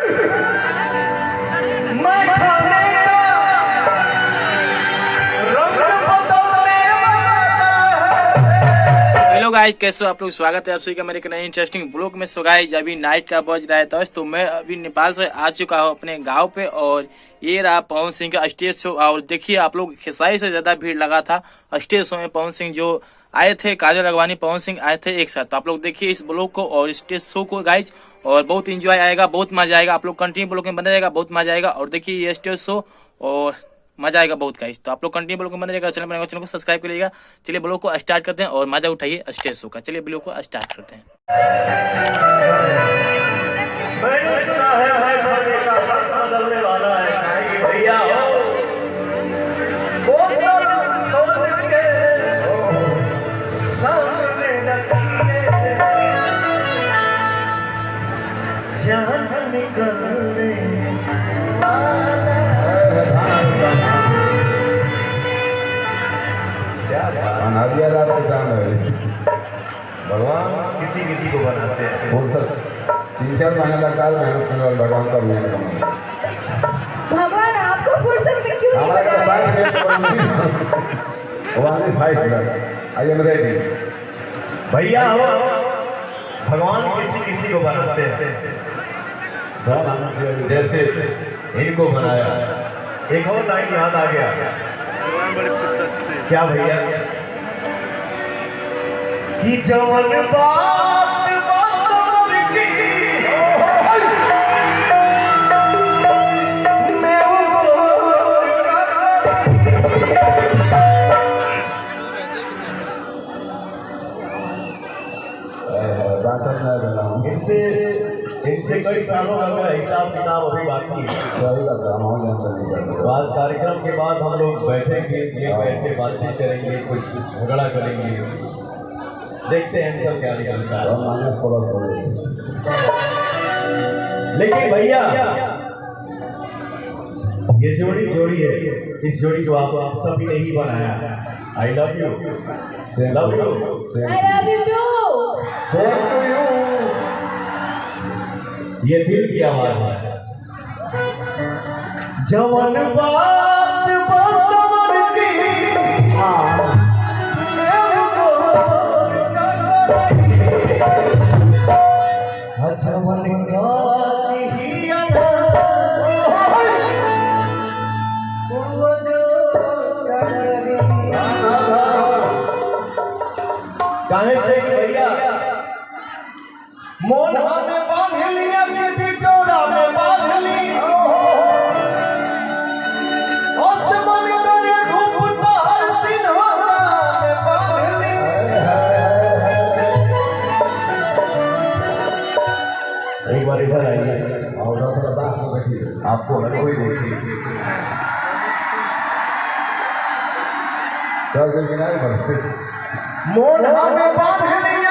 Hello guys, कैसे हो आप लोग। स्वागत है आप सभी का मेरे एक नए इंटरेस्टिंग ब्लॉग में। सो गाइस, अभी नाइट का बज रहा है 10, तो मैं अभी नेपाल से आ चुका हूँ अपने गांव पे। और ये रहा पवन सिंह का स्टेज शो। और देखिए आप लोग, खेसारी से ज्यादा भीड़ लगा था स्टेज शो में। पवन सिंह जो आए थे, काजल अगवानी, पवन सिंह आए थे एक साथ। तो आप लोग देखिए इस ब्लॉग को और स्टेज शो को गाइज, और बहुत इंजॉय आएगा, बहुत मजा आएगा। आप लोग कंटिन्यू ब्लॉग में बने रहेगा, बहुत मजा आएगा। और देखिए ये स्टेज शो और मजा आएगा बहुत गाइस। तो आप लोग कंटिन्यू ब्लॉग में बने रहेगा, चैनल बनाएगा, चैनल को सब्सक्राइब करिएगा। चलिए ब्लॉग को स्टार्ट करते हैं और मजा उठाइए स्टेज शो का। चलिए ब्लॉग को स्टार्ट करते हैं। मैंने सुना है भाई खाने का वक्त बदलने वाला है। खाएंगे भैया हो सामने रखिए जान निकलने अनादिया रात के सामने भगवान किसी किसी को बनाते हैं। फुर्सत 3-4 महीने लगातार मेहनत करने वाले भगवान का मेहनत करना। भगवान आपको फुर्सत में क्यों नहीं हमारे बनाया? only 5 minutes. I am ready. भैया हो भगवान किसी किसी को बनाते हैं। जैसे इनको बनाया। एक और लाइन याद आ गया, बड़ी फुर्सत से। क्या भैया कि जवन बात बसवर की मैं इनसे कई सालों का मेरा हिसाब किताब अभी बाकी है। तो आज कार्यक्रम के बाद हम लोग बैठेंगे, बैठ के बातचीत करेंगे, कुछ झगड़ा करेंगे, देखते हैं सब क्या निकलता है। लेकिन भैया ये जोड़ी है, इस जोड़ी को आप सभी ने ही बनाया। I love you, love you, I love you too. Same to you. ये दिल की आवाज है। जवन बात बसवर की जवन काहे से भैया मोना में बांध लिया कि बिटोरा में बांध ली आसमान करे रूप तार सिन्होरा में बांध ली। एक बार इधर आइए और आपको हर कोई देखिए। मोना में बांध लिया